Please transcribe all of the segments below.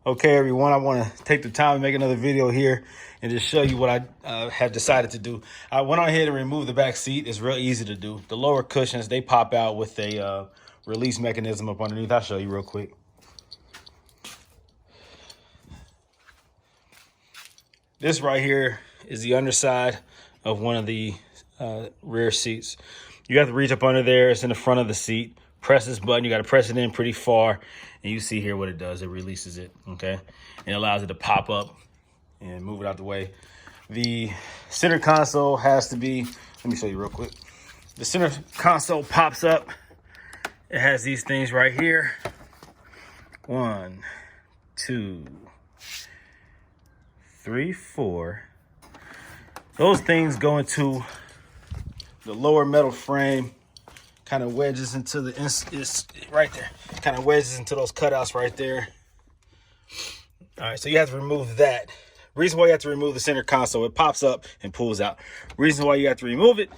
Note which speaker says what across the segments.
Speaker 1: Okay, everyone, I want to take the time to make another video here and just show you what I have decided to do. I went on ahead and removed the back seat. It's real easy to do. The lower cushions, they pop out with a release mechanism up underneath. I'll show you real quick. This right here is the underside of one of the rear seats. You have to reach up under there. It's in the front of the seat. Press this button. You got to press it in pretty far. And you see here what it does. It releases it, okay? And it allows it to pop up and move it out the way. The center console has to be, let me show you real quick. The center console pops up. It has these things right here. 1, 2, 3, 4. Those things go into the lower metal frame, kind of wedges into the, it's right there, kind of wedges into those cutouts right there. All right, so you have to remove that. Reason why you have to remove the center console, it pops up and pulls out. Reason why you have to remove it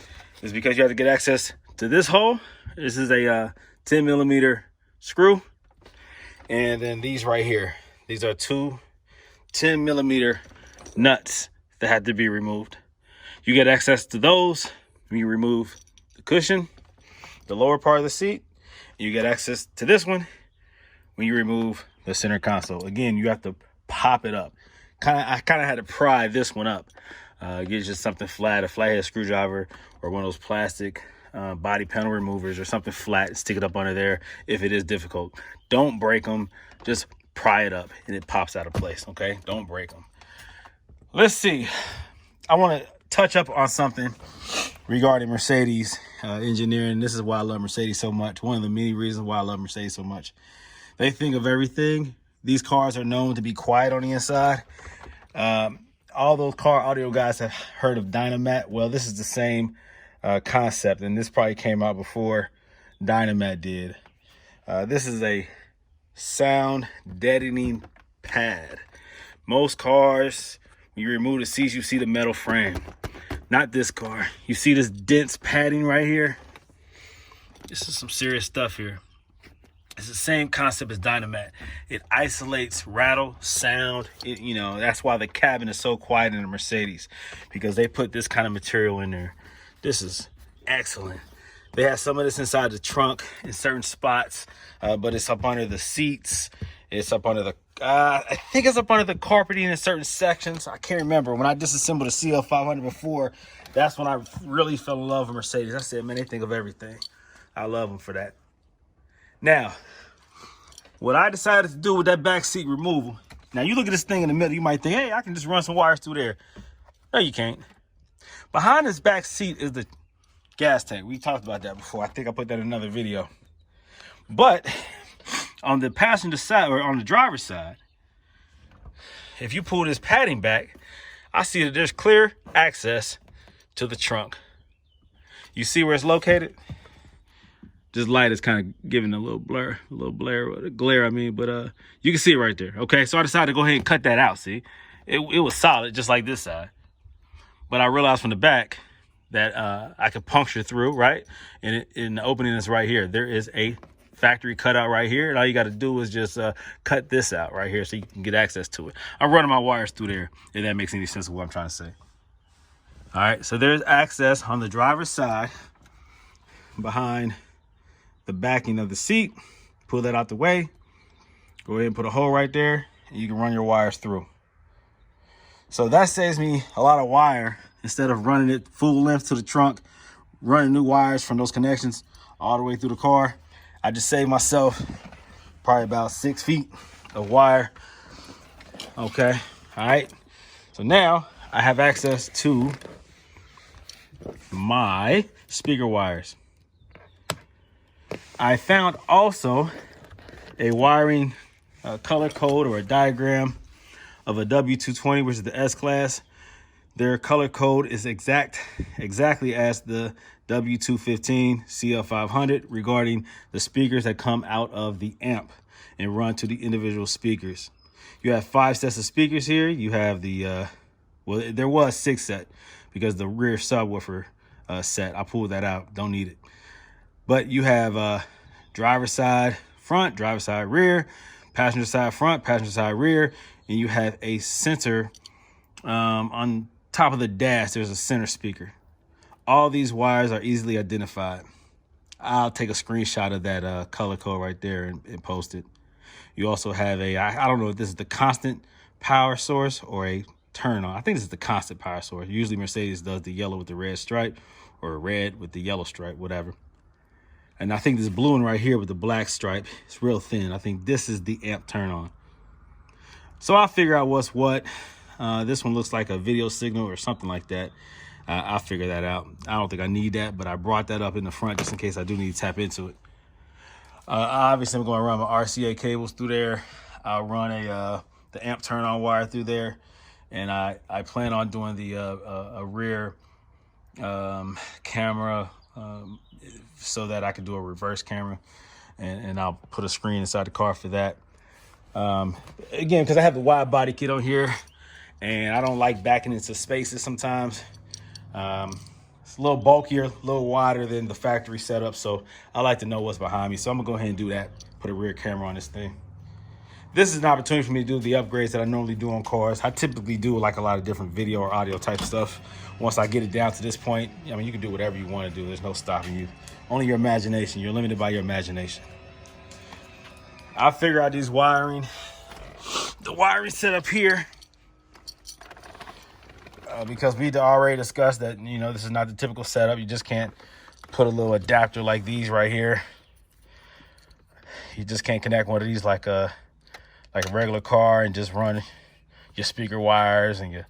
Speaker 1: is because you have to get access to this hole. This is a 10 millimeter screw. And then these right here, these are two 10 millimeter nuts that have to be removed. You get access to those when you remove the cushion, the lower part of the seat. You get access to this one when you remove the center console. Again, you have to pop it up. I kind of had to pry this one up. Get just something flat, a flathead screwdriver, or one of those plastic body panel removers, or something flat, and stick it up under there if it is difficult. Don't break them. Just pry it up and it pops out of place, okay? Don't break them. Let's see. I want to touch up on something regarding Mercedes engineering. This is why I love Mercedes so much. One of the many reasons why I love Mercedes so much. They think of everything. These cars are known to be quiet on the inside. All those car audio guys have heard of Dynamat. Well, this is the same concept, and this probably came out before Dynamat did. This is a sound deadening pad. Most cars, when you remove the seats, you see the metal frame. Not this car. You see this dense padding right here? This is some serious stuff here. It's the same concept as Dynamat. It isolates rattle, sound. You know, that's why the cabin is so quiet in a Mercedes, because they put this kind of material in there. This is excellent. They have some of this inside the trunk in certain spots, but it's up under the seats. It's up under the, I think it's up under the carpeting in certain sections. I can't remember. When I disassembled the CL500 before, that's when I really fell in love with Mercedes. I said, man, they think of everything. I love them for that. Now, what I decided to do with that backseat removal, now you look at this thing in the middle, you might think, hey, I can just run some wires through there. No, you can't. Behind this back seat is the gas tank. We talked about that before. I think I put that in another video. But on the passenger side, or on the driver's side, if you pull this padding back, I see that there's clear access to the trunk. You see where it's located? This light is kind of giving a little blur, glare, I mean, but you can see it right there. Okay, so I decided to go ahead and cut that out. See, it was solid, just like this side. But I realized from the back that I could puncture through, right? And in the opening is right here. There is a factory cutout right here, and all you got to do is just cut this out right here so you can get access to it. I'm running my wires through there, if that makes any sense of what I'm trying to say. All right, so there's access on the driver's side behind the backing of the seat. Pull that out the way. Go ahead and put a hole right there, and you can run your wires through. So that saves me a lot of wire. Instead of running it full length to the trunk, running new wires from those connections all the way through the car, I just saved myself probably about 6 feet of wire. Okay, all right. So now I have access to my speaker wires. I found also a wiring color code or a diagram of a W220, which is the S-Class. Their color code is exactly as the W215 CL500 regarding the speakers that come out of the amp and run to the individual speakers. You have 5 sets of speakers here. You have the, well, there was 6 set because the rear subwoofer set, I pulled that out, don't need it. But you have driver side front, driver side rear, passenger side front, passenger side rear, and you have a center on top of the dash. There's a center speaker. All these wires are easily identified. I'll take a screenshot of that color code right there and post it. You also have I don't know if this is the constant power source or a turn on. I think this is the constant power source. Usually Mercedes does the yellow with the red stripe or red with the yellow stripe, whatever. And I think this blue one right here with the black stripe, it's real thin. I think this is the amp turn on. So I'll figure out what's what. This one looks like a video signal or something like that. I'll figure that out. I don't think I need that, but I brought that up in the front just in case I do need to tap into it. Obviously, I'm going to run my RCA cables through there. I'll run the amp turn on wire through there. And I plan on doing the a rear camera so that I can do a reverse camera. And I'll put a screen inside the car for that. Again, because I have the wide body kit on here and I don't like backing into spaces sometimes. It's a little bulkier, a little wider than the factory setup, so I like to know what's behind me. So I'm gonna go ahead and do that, put a rear camera on this thing. This is an opportunity for me to do the upgrades that I normally do on cars. I typically do like a lot of different video or audio type stuff. Once I get it down to this point, I mean, you can do whatever you want to do. There's no stopping you. Only your imagination. You're limited by your imagination. I'll figure out these wiring. The wiring setup here. Because we already discussed that, you know, this is not the typical setup. You just can't put a little adapter like these right here. You just can't connect one of these like a regular car and just run your speaker wires and your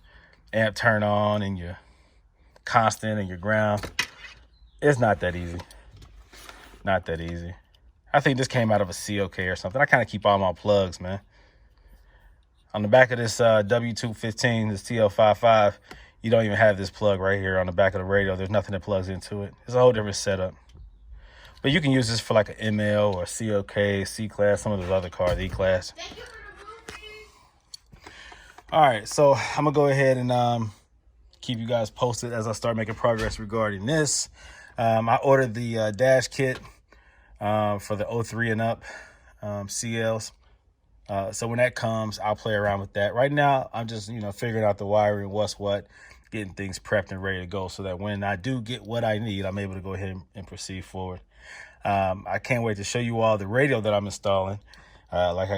Speaker 1: amp turn on and your constant and your ground. It's not that easy. Not that easy. I think this came out of a COK or something. I kind of keep all my plugs, man. On the back of this W215, this CL55, you don't even have this plug right here on the back of the radio. There's nothing that plugs into it. It's a whole different setup. But you can use this for like an ML or COK, C-Class, some of those other cars, E-Class. All right, so I'm going to go ahead and keep you guys posted as I start making progress regarding this. I ordered the dash kit for the 03 and up CLs. So when that comes, I'll play around with that. Right now, I'm just, you know, figuring out the wiring, what's what, getting things prepped and ready to go so that when I do get what I need, I'm able to go ahead and proceed forward. I can't wait to show you all the radio that I'm installing. Like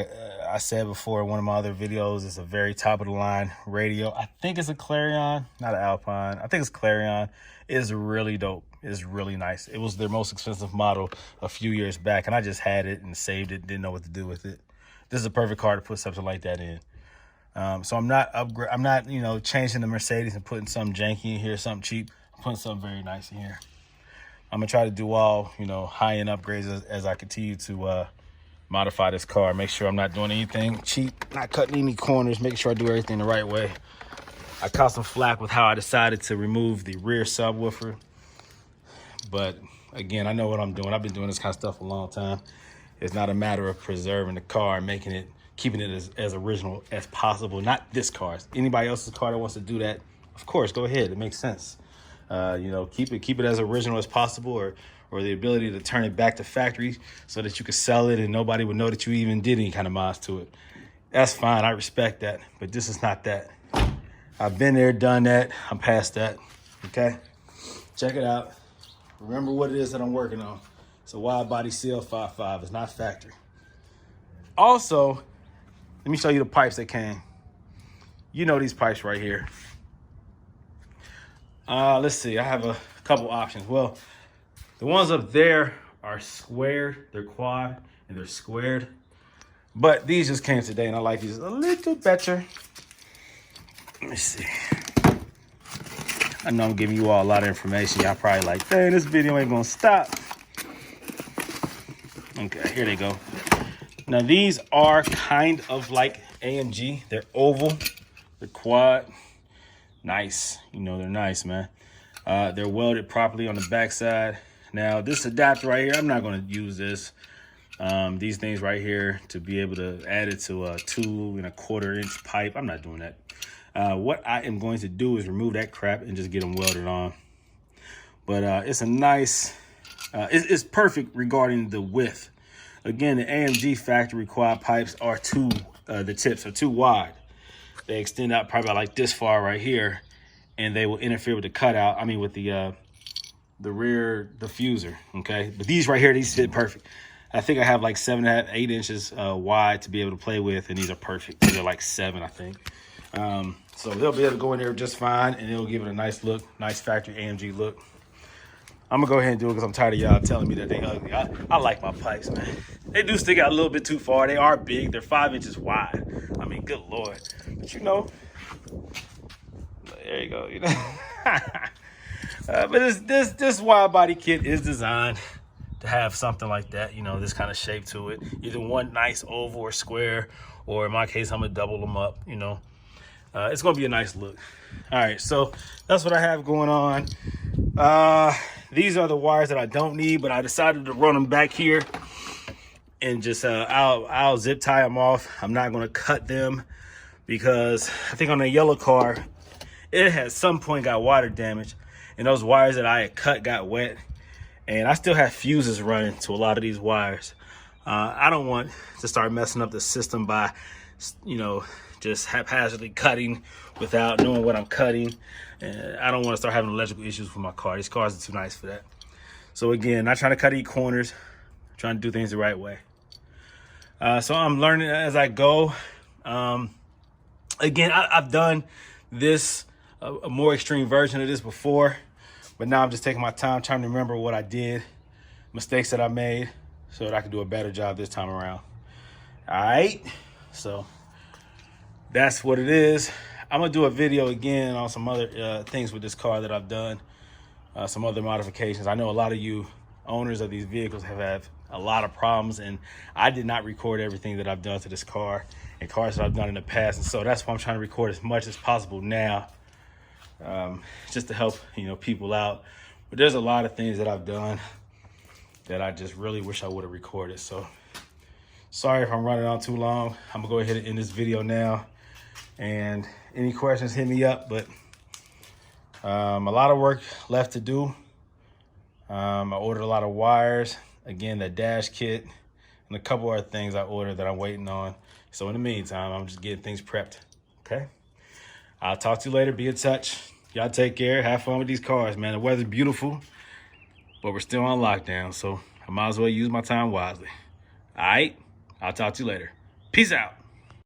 Speaker 1: I said before in one of my other videos, it's a very top of the line radio. I think it's a Clarion, not an Alpine. I think it's Clarion. It is really dope. It's really nice. It was their most expensive model a few years back, and I just had it and saved it, didn't know what to do with it. This is a perfect car to put something like that in. So I'm not, you know, changing the Mercedes and putting something janky in here, something cheap. I'm putting something very nice in here. I'm gonna try to do all, you know, high-end upgrades as I continue to modify this car. Make sure I'm not doing anything cheap, not cutting any corners, making sure I do everything the right way. I caught some flack with how I decided to remove the rear subwoofer. But again, I know what I'm doing. I've been doing this kind of stuff a long time. It's not a matter of preserving the car and making it, keeping it as original as possible. Not this car. Anybody else's car that wants to do that, of course, go ahead. It makes sense. You know, keep it as original as possible, or the ability to turn it back to factory so that you could sell it and nobody would know that you even did any kind of mods to it. That's fine. I respect that. But this is not that. I've been there, done that. I'm past that. Okay? Check it out. Remember what it is that I'm working on. It's a wide body CL55. It's not factory. Also, let me show you the pipes that came. You know these pipes right here. Let's see. I have a couple options. Well, the ones up there are squared. They're quad and they're squared. But these just came today and I like these a little better. Let me see. I know I'm giving you all a lot of information. Y'all probably like, dang, this video ain't gonna stop. Okay, here they go. Now these are kind of like AMG. They're oval, they're quad. Nice, you know, they're nice, man. They're welded properly on the backside. Now this adapter right here, I'm not gonna use this. These things right here to be able to add it to a 2 1/4 inch pipe. I'm not doing that. What I am going to do is remove that crap and just get them welded on. But it's a nice, it's perfect regarding the width. Again, the AMG factory quad pipes are the tips are too wide. They extend out probably like this far right here, and they will interfere with the cutout. I mean, with the rear diffuser. Okay, but these right here, these fit perfect. I think I have like 7.5, 8 inches wide to be able to play with, and these are perfect. These are like 7, I think. So they'll be able to go in there just fine, and it'll give it a nice look, nice factory AMG look. I'm gonna go ahead and do it because I'm tired of y'all telling me that they ugly. I like my pipes, man. They do stick out a little bit too far. They are big. They're 5 inches wide. I mean, good Lord. But you know, there you go. You know, but this wide body kit is designed to have something like that. You know, this kind of shape to it. Either one nice oval or square, or in my case, I'm gonna double them up. You know, it's gonna be a nice look. All right, so that's what I have going on. These are the wires that I don't need, but I decided to run them back here and just I'll zip tie them off. I'm not going to cut them because I think on the yellow car, it at some point got water damage, and those wires that I had cut got wet, and I still have fuses running to a lot of these wires. I don't want to start messing up the system by, you know, just haphazardly cutting without knowing what I'm cutting. And I don't want to start having electrical issues with my car. These cars are too nice for that. So again, not trying to cut any corners, trying to do things the right way. So I'm learning as I go. Again, I've done this, a more extreme version of this before, but now I'm just taking my time trying to remember what I did, mistakes that I made, so that I can do a better job this time around. All right, so that's what it is. I'm gonna do a video again on some other things with this car that I've done, some other modifications. I know a lot of you owners of these vehicles have had a lot of problems, and I did not record everything that I've done to this car and cars that I've done in the past, and so that's why I'm trying to record as much as possible now, just to help, you know, people out. But there's a lot of things that I've done that I just really wish I would have recorded. So sorry if I'm running on too long. I'm gonna go ahead and end this video now. And any questions, hit me up. But a lot of work left to do. I ordered a lot of wires. Again, that dash kit and a couple other things I ordered that I'm waiting on. So in the meantime, I'm just getting things prepped. Okay? I'll talk to you later. Be in touch. Y'all take care. Have fun with these cars, man. The weather's beautiful, but we're still on lockdown. So I might as well use my time wisely. All right? I'll talk to you later. Peace out.